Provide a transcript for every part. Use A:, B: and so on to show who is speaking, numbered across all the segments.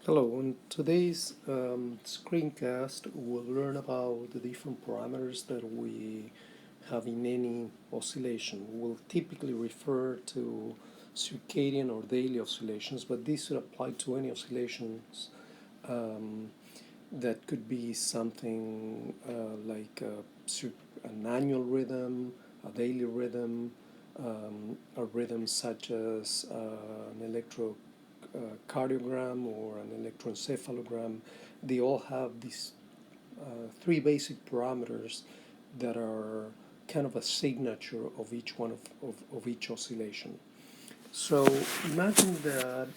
A: Hello, in today's screencast we'll learn about the different parameters that we have in any oscillation. We'll typically refer to circadian or daily oscillations, but this should apply to any oscillations um, that could be something like an annual rhythm, a daily rhythm, a rhythm such as an electrocardiogram or an electroencephalogram. They all have these three basic parameters that are kind of a signature of each one of each oscillation. So imagine that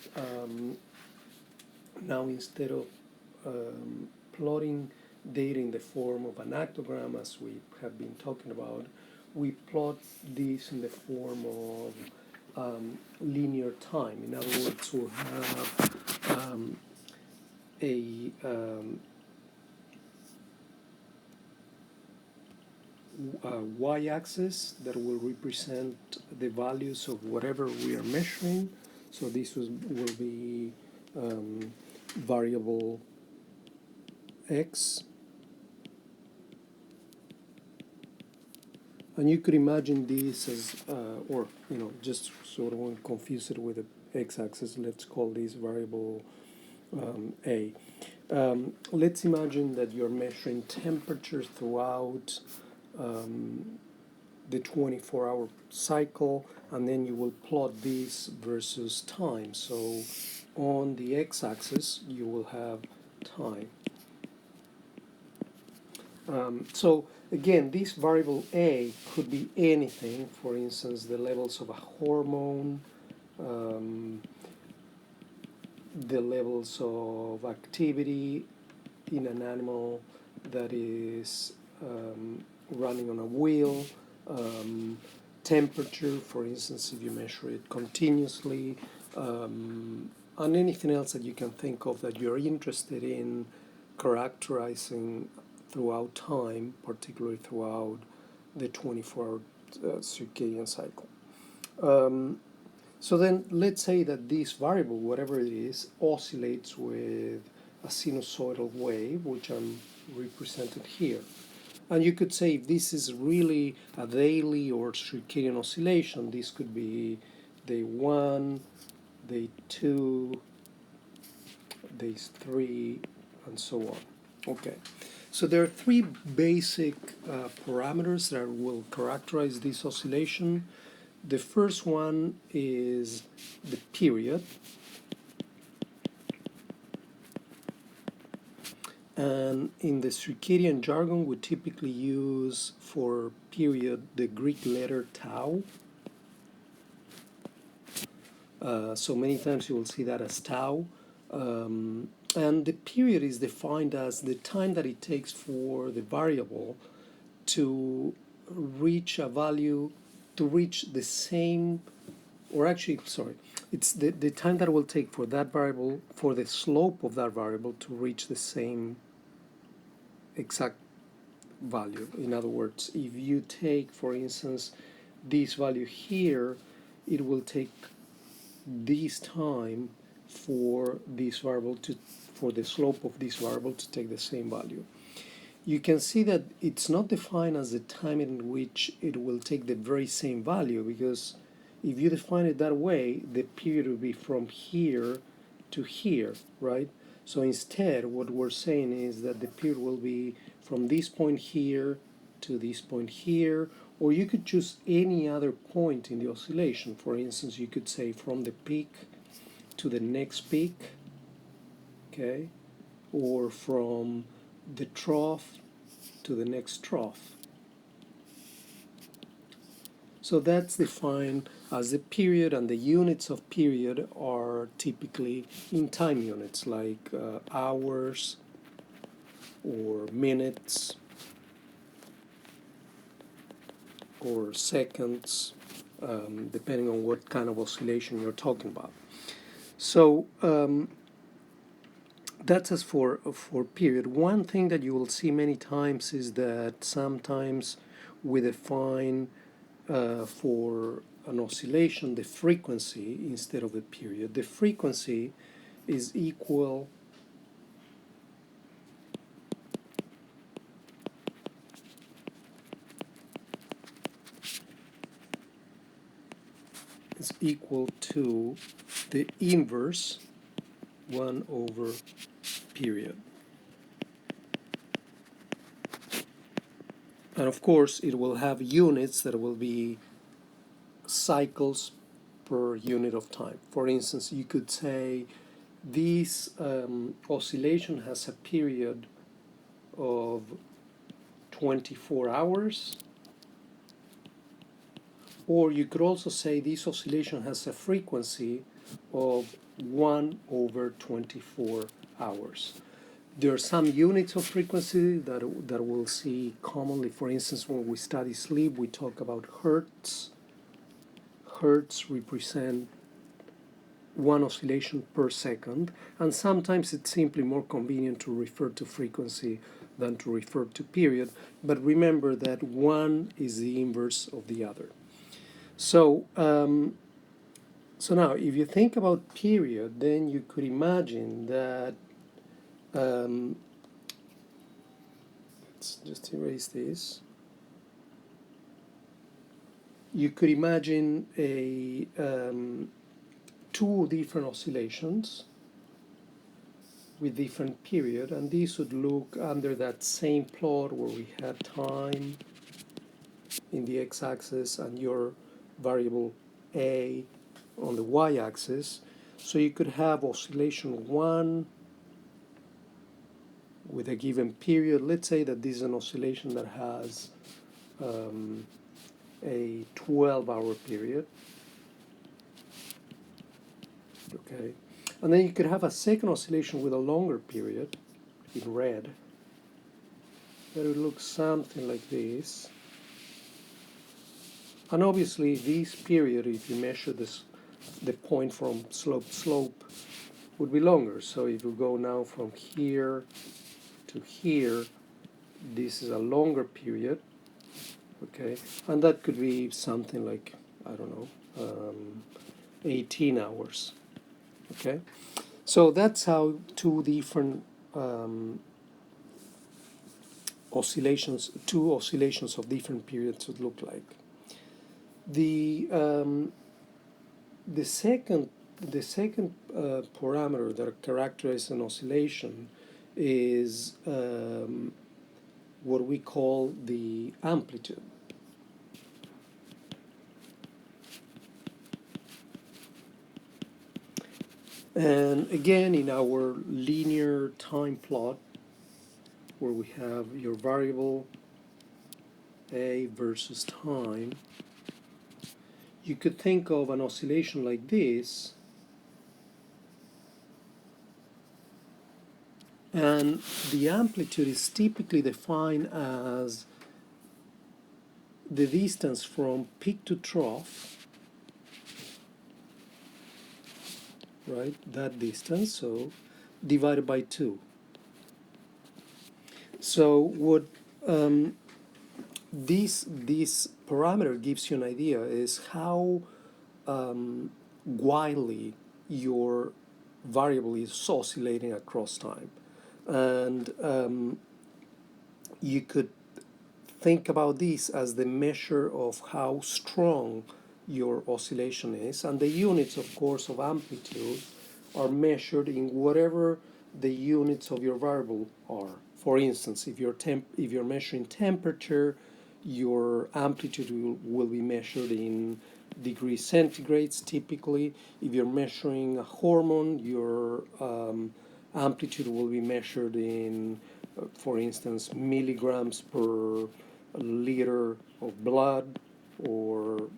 A: now instead of plotting data in the form of an actogram, as we have been talking about, we plot this in the form of linear time. In other words, we'll have a y-axis that will represent the values of whatever we are measuring. So this will be variable x. And you could imagine this as, just so I don't confuse it with the x-axis, let's call this variable a. Let's imagine that you're measuring temperature throughout the 24-hour cycle, and then you will plot this versus time. So on the x-axis, you will have time. So again, this variable A could be anything. For instance, the levels of a hormone, the levels of activity in an animal that is running on a wheel, temperature, for instance, if you measure it continuously, and anything else that you can think of that you're interested in characterizing throughout time, particularly throughout the 24-hour circadian cycle. So then let's say that this variable, whatever it is, oscillates with a sinusoidal wave, which I'm represented here. And you could say if this is really a daily or circadian oscillation, this could be day 1, day 2, days 3, and so on. Okay. So there are three basic parameters that will characterize this oscillation. The first one is the period. And in the circadian jargon, we typically use for period the Greek letter tau. So many times you will see that as tau. And the period is defined as the time that it takes for the variable to reach a value, to reach the same, or actually, sorry, it's the time that it will take for that variable, for the slope of that variable to reach the same exact value. In other words, if you take, for instance, this value here, it will take this time for this variable to, for the slope of this variable to take the same value. You can see that it's not defined as the time in which it will take the very same value, because if you define it that way, the period will be from here to here, right? So instead, what we're saying is that the period will be from this point here to this point here, or you could choose any other point in the oscillation. For instance, you could say from the peak to the next peak, okay, or from the trough to the next trough. So that's defined as the period, and the units of period are typically in time units like hours or minutes or seconds, depending on what kind of oscillation you're talking about. So that's as for period. One thing that you will see many times is that sometimes we define for an oscillation the frequency instead of the period. The frequency is equal equal to the inverse 1 over period. And of course, it will have units that will be cycles per unit of time. For instance, you could say this oscillation has a period of 24 hours, or you could also say this oscillation has a frequency of 1 over 24 hours. There are some units of frequency that we'll see commonly. For instance, when we study sleep, we talk about hertz. Hertz represent one oscillation per second, and sometimes it's simply more convenient to refer to frequency than to refer to period, but remember that one is the inverse of the other. So, so now, if you think about period, then you could imagine that, let's just erase this. You could imagine a two different oscillations with different period, and these would look under that same plot where we had time in the x-axis and your variable a on the y-axis. So you could have oscillation 1 with a given period. Let's say that this is an oscillation that has a 12-hour period. Okay, and then you could have a second oscillation with a longer period in red. That would look something like this. And obviously this period, if you measure this, the point from slope to slope, would be longer. So if you go now from here to here, this is a longer period. Okay, and that could be something like, I don't know, 18 hours. Okay, so that's how two different two oscillations of different periods would look like. The second parameter that characterizes an oscillation is what we call the amplitude. And again, in our linear time plot, where we have your variable a versus time, you could think of an oscillation like this, and the amplitude is typically defined as the distance from peak to trough, right, that distance, so divided by 2. So what this parameter gives you an idea is how widely your variable is oscillating across time. And you could think about this as the measure of how strong your oscillation is, and the units, of course, of amplitude are measured in whatever the units of your variable are. For instance, if you're measuring temperature, your amplitude will be measured in degrees centigrades typically. If you're measuring a hormone, your amplitude will be measured in, for instance, milligrams per liter of blood, or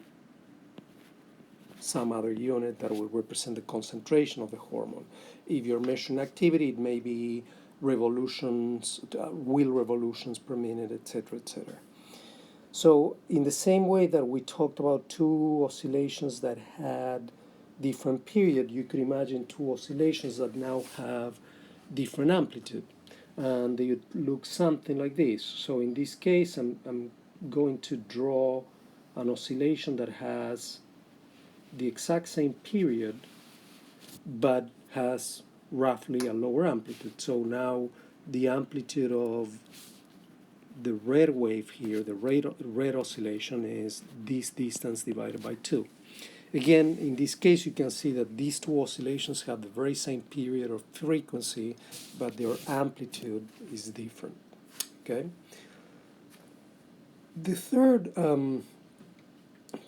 A: some other unit that will represent the concentration of the hormone. If you're measuring activity, it may be revolutions, wheel revolutions per minute, etc., etc. So in the same way that we talked about two oscillations that had different period, you could imagine two oscillations that now have different amplitude, and they would look something like this. So in this case, I'm going to draw an oscillation that has the exact same period but has roughly a lower amplitude. So now the amplitude of the red wave here, the red oscillation, is this distance divided by 2. Again, in this case, you can see that these two oscillations have the very same period of frequency, but their amplitude is different. Okay. The third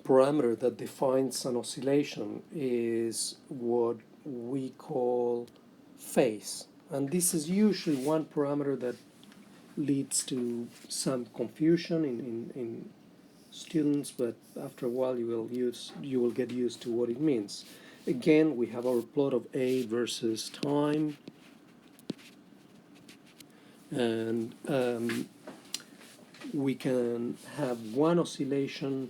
A: parameter that defines an oscillation is what we call phase. And this is usually one parameter that leads to some confusion in students, but after a while you will get used to what it means. Again, we have our plot of A versus time, and we can have one oscillation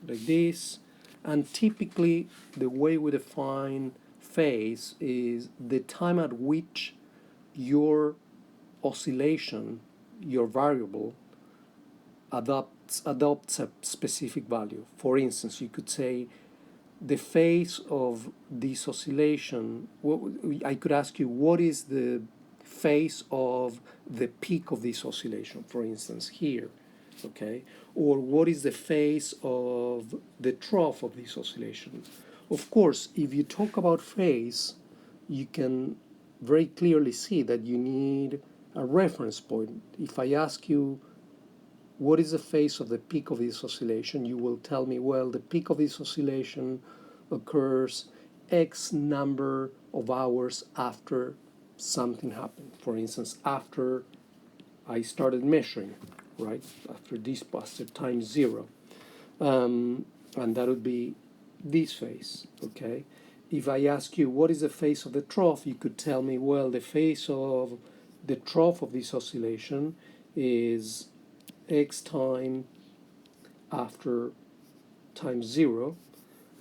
A: like this, and typically the way we define phase is the time at which your oscillation, your variable, adopts a specific value. For instance, you could say the phase of this oscillation, I could ask you, what is the phase of the peak of this oscillation, for instance, here, okay? Or what is the phase of the trough of this oscillation? Of course, if you talk about phase, you can very clearly see that you need a reference point. If I ask you, what is the phase of the peak of this oscillation, you will tell me, well, the peak of this oscillation occurs X number of hours after something happened. For instance, after I started measuring, right? After time 0. And that would be this phase, okay? If I ask you, what is the phase of the trough, you could tell me, well, the phase of the trough of this oscillation is X time after time 0.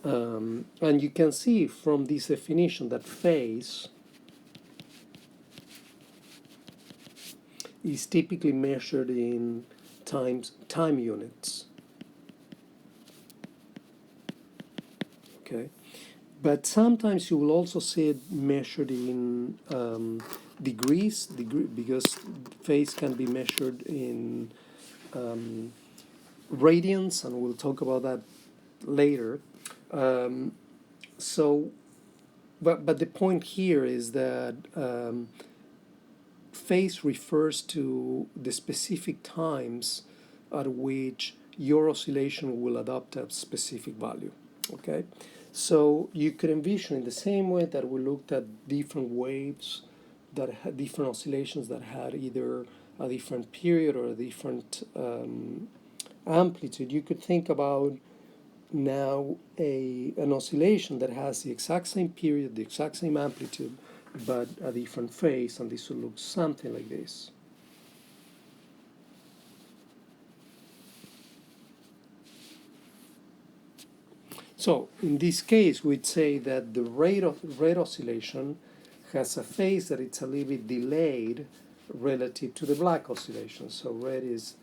A: And you can see from this definition that phase is typically measured in time units. Okay, but sometimes you will also see it measured in degrees, because phase can be measured in radians, and we'll talk about that later. But the point here is that phase refers to the specific times at which your oscillation will adopt a specific value. Okay, so you could envision in the same way that we looked at different waves that had different oscillations that had either a different period or a different amplitude, you could think about now an oscillation that has the exact same period, the exact same amplitude, but a different phase, and this will look something like this. So in this case, we'd say that the red oscillation has a phase that it's a little bit delayed relative to the black oscillation. So red is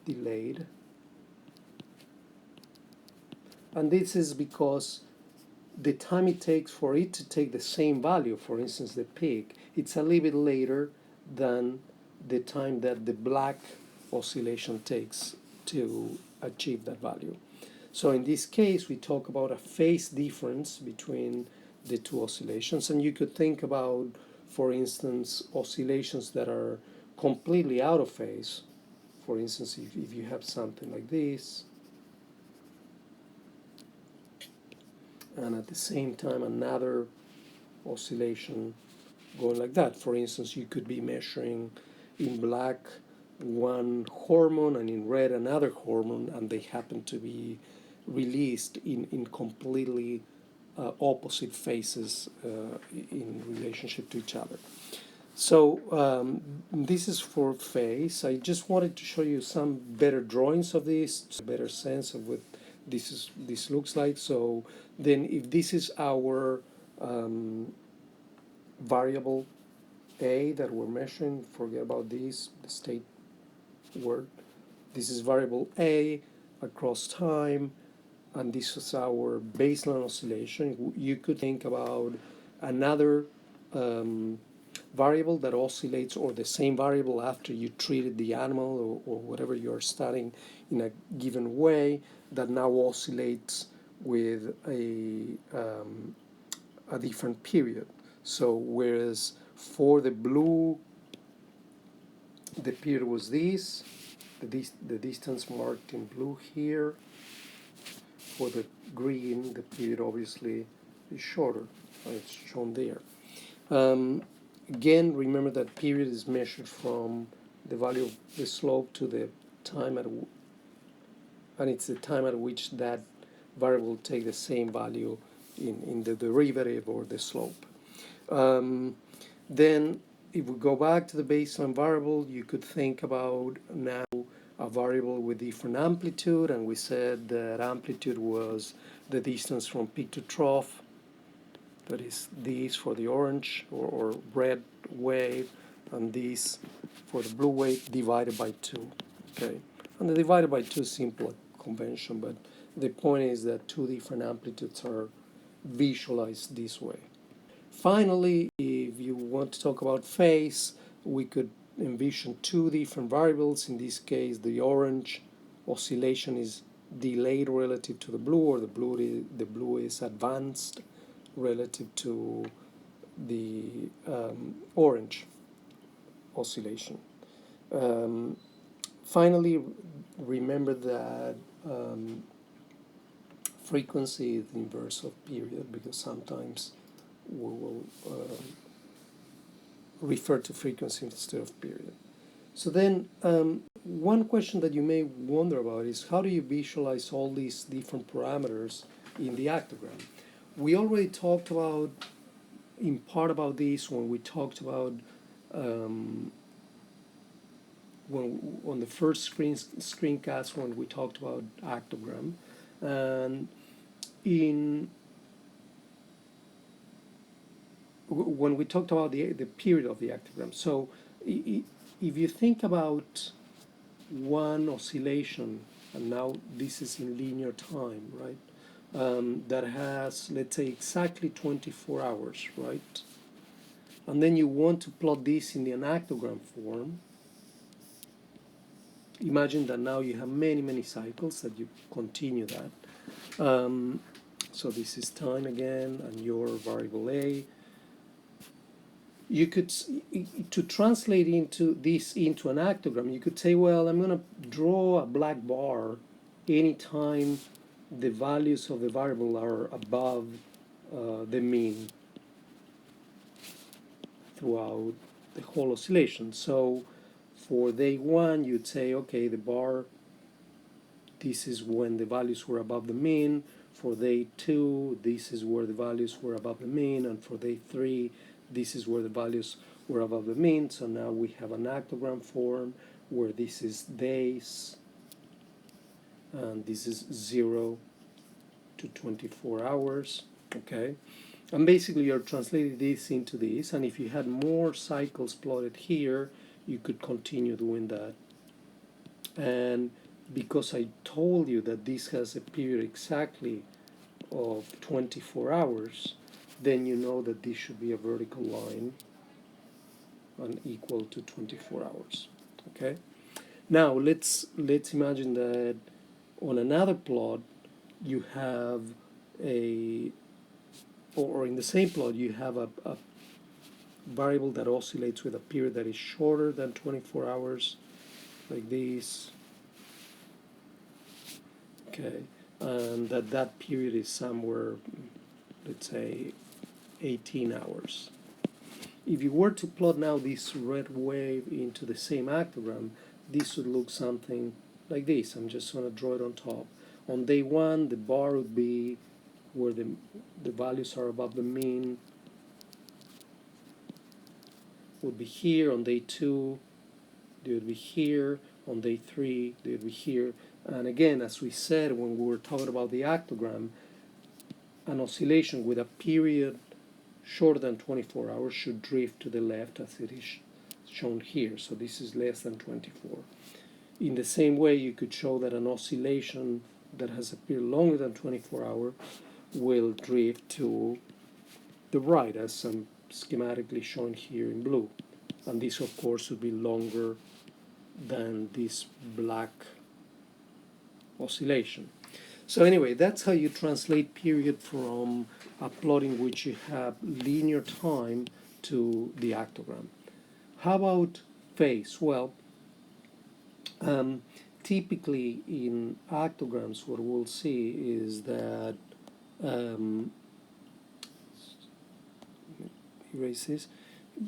A: delayed. And this is because the time it takes for it to take the same value, for instance, the peak, it's a little bit later than the time that the black oscillation takes to achieve that value. So in this case, we talk about a phase difference between the two oscillations, and you could think about, for instance, oscillations that are completely out of phase. For instance, if you have something like this, and at the same time another oscillation going like that. For instance, you could be measuring in black one hormone and in red another hormone, and they happen to be released in completely opposite phases in relationship to each other. So this is for phase. I just wanted to show you some better drawings of this, a better sense of what this looks like. So then if this is our variable A that we're measuring, forget about this, the state word. This is variable A across time, and this is our baseline oscillation. You could think about another variable that oscillates, or the same variable after you treated the animal or whatever you're studying in a given way, that now oscillates with a different period. So whereas for the blue, the period was this, the distance marked in blue here. For the green, the period obviously is shorter. It's shown there. Again, remember that period is measured from the value of the slope to the time and it's the time at which that variable will take the same value in the derivative or the slope. Then if we go back to the baseline variable, you could think about now a variable with different amplitude, and we said that amplitude was the distance from peak to trough. That is this for the orange or red wave, and this for the blue wave divided by 2. Okay, and the divided by 2 is simple convention, but the point is that two different amplitudes are visualized this way. Finally, if you want to talk about phase, we could envision two different variables. In this case, the orange oscillation is delayed relative to the blue, or the blue is advanced relative to the orange oscillation. Finally, remember that frequency is the inverse of period, because sometimes we will refer to frequency instead of period. So then one question that you may wonder about is, how do you visualize all these different parameters in the actogram? We already talked about, in part about this, when we talked about on the first screencast when we talked about actogram, and when we talked about the period of the actogram. So if you think about one oscillation, and now this is in linear time, right? That has, let's say, exactly 24 hours, right? And then you want to plot this in the actogram form. Imagine that now you have many cycles that you continue that. So this is time again, and your variable A. You could, to translate into an actogram, you could say, well, I'm going to draw a black bar anytime the values of the variable are above the mean throughout the whole oscillation. So for day 1, you'd say, okay, the bar, this is when the values were above the mean. For day 2, this is where the values were above the mean. And for day 3, this is where the values were above the mean. So now we have an actogram form where this is days, and this is 0 to 24 hours, okay? And basically you're translating this into this, and if you had more cycles plotted here, you could continue doing that. And because I told you that this has a period exactly of 24 hours, then you know that this should be a vertical line and equal to 24 hours, okay? Now let's imagine that on another plot you have or in the same plot you have a variable that oscillates with a period that is shorter than 24 hours, like this, okay, and that period is somewhere, let's say, 18 hours. If you were to plot now this red wave into the same actogram, this would look something like this. I'm just going to draw it on top. On day 1, the bar would be where the values are above the mean, would be here. On day 2, they would be here. On day 3, they would be here. And again, as we said when we were talking about the actogram, an oscillation with a period shorter than 24 hours should drift to the left, as it is shown here. So this is less than 24. In the same way, you could show that an oscillation that has a period longer than 24 hours will drift to the right, as I'm schematically shown here in blue. And this, of course, would be longer than this black oscillation. So anyway, that's how you translate period from a plot in which you have linear time to the actogram. How about phase? Well, um, typically in actograms, what we'll see is that erase this.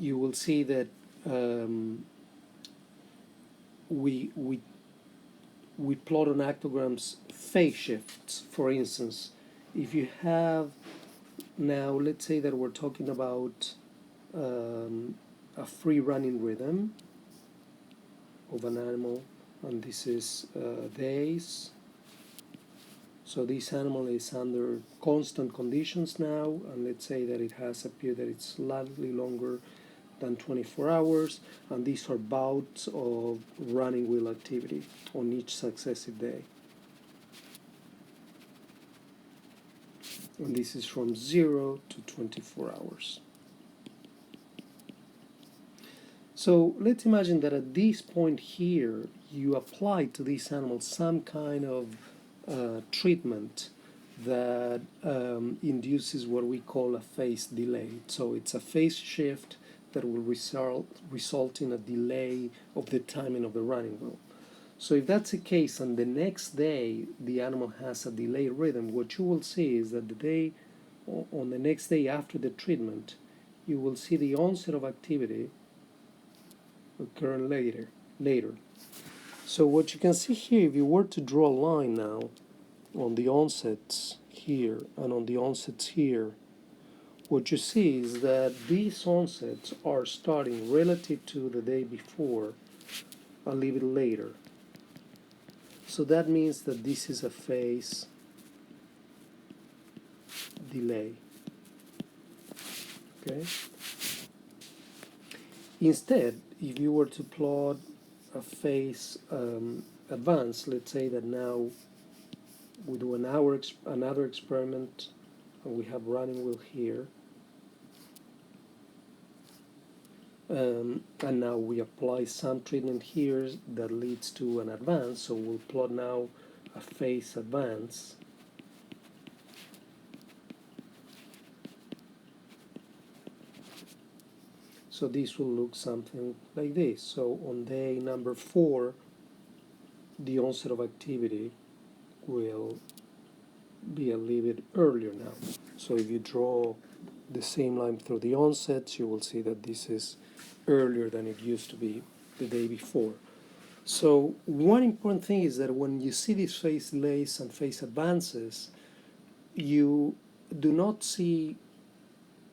A: You will see that um, we we plot on actograms phase shifts. For instance, if you have now, let's say that we're talking about a free running rhythm of an animal, and this is days. So this animal is under constant conditions now, and let's say that it has a period that it's slightly longer than 24 hours, and these are bouts of running wheel activity on each successive day. And this is from 0 to 24 hours. So let's imagine that at this point here, you apply to this animal some kind of treatment that induces what we call a phase delay. So it's a phase shift that will result in a delay of the timing of the running wheel. So if that's the case, and the next day the animal has a delayed rhythm, what you will see is that on the next day after the treatment, you will see the onset of activity occurring later. So what you can see here, if you were to draw a line now on the onsets here and on the onsets here, what you see is that these onsets are starting relative to the day before a little bit later. So that means that this is a phase delay. Okay. Instead, if you were to plot a phase advance, let's say that now we do another experiment, and we have running wheel here, and now we apply some treatment here that leads to an advance. So we'll plot now a phase advance. So this will look something like this. So on day number 4, the onset of activity will be a little bit earlier now. So if you draw the same line through the onsets, you will see that this is earlier than it used to be the day before. So one important thing is that when you see these phase delays and phase advances, you do not see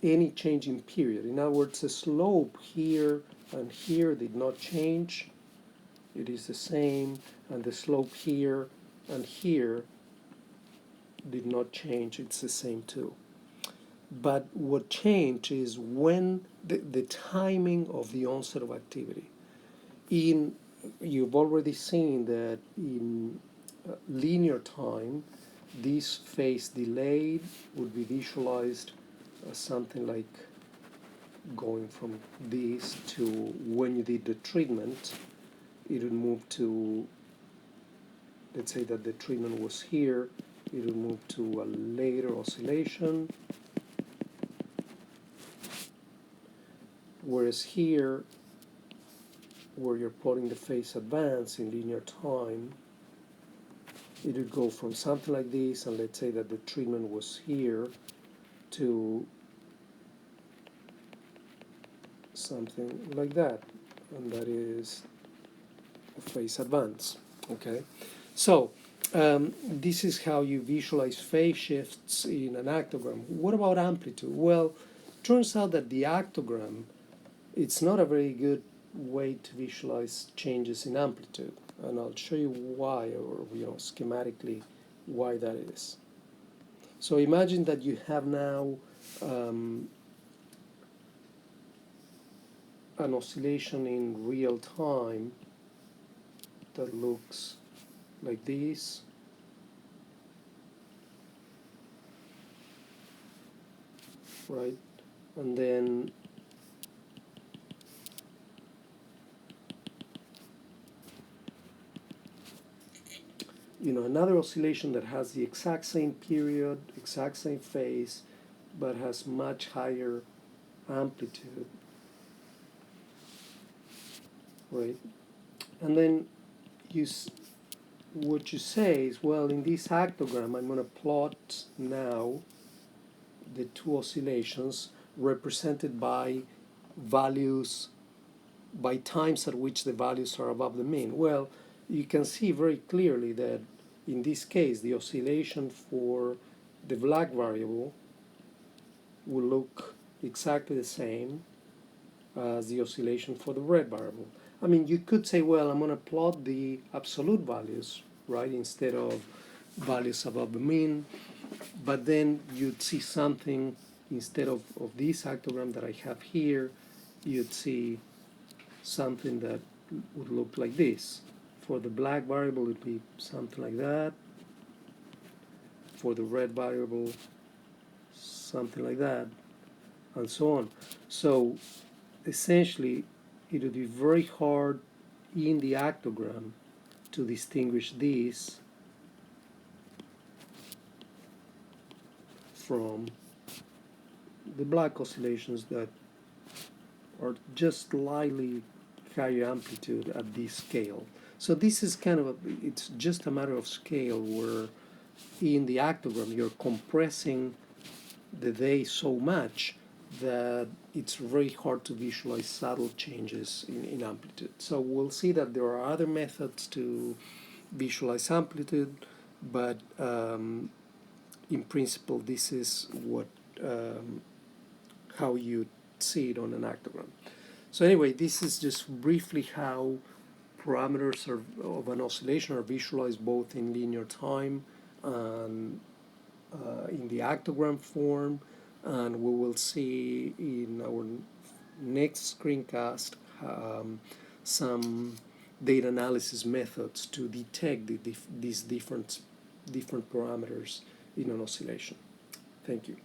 A: any change in period. In other words, the slope here and here did not change. It is the same, and the slope here and here did not change. It's the same too. But what changed is when the timing of the onset of activity. You've already seen that in linear time, this phase delayed would be visualized as something like going from this to when you did the treatment. It would move to, let's say that the treatment was here, it would move to a later oscillation. Whereas here, where you're plotting the phase advance in linear time, it would go from something like this, and let's say that the treatment was here, to something like that, and that is a phase advance. Okay, so this is how you visualize phase shifts in an actogram. What about amplitude? Well, turns out that the actogram, it's not a very good way to visualize changes in amplitude, and I'll show you why, or schematically why that is. So imagine that you have now an oscillation in real time that looks like this. Right? And then another oscillation that has the exact same period, exact same phase, but has much higher amplitude, right? And then what you say is, well, in this actogram, I'm going to plot now the two oscillations represented by values, by times at which the values are above the mean. Well, you can see very clearly that in this case, the oscillation for the black variable will look exactly the same as the oscillation for the red variable. I mean, you could say, well, I'm going to plot the absolute values, right, instead of values above the mean, but then you'd see something, instead of this actogram that I have here, you'd see something that would look like this. For the black variable, it would be something like that. For the red variable, something like that, and so on. So essentially, it would be very hard in the actogram to distinguish these from the black oscillations that are just slightly higher amplitude at this scale. So this is kind of it's just a matter of scale, where in the actogram you're compressing the day so much that it's very hard to visualize subtle changes in amplitude. So we'll see that there are other methods to visualize amplitude, but in principle, this is what how you see it on an actogram. So anyway, this is just briefly how parameters of an oscillation are visualized both in linear time and in the actogram form, and we will see in our next screencast some data analysis methods to detect these different parameters in an oscillation. Thank you.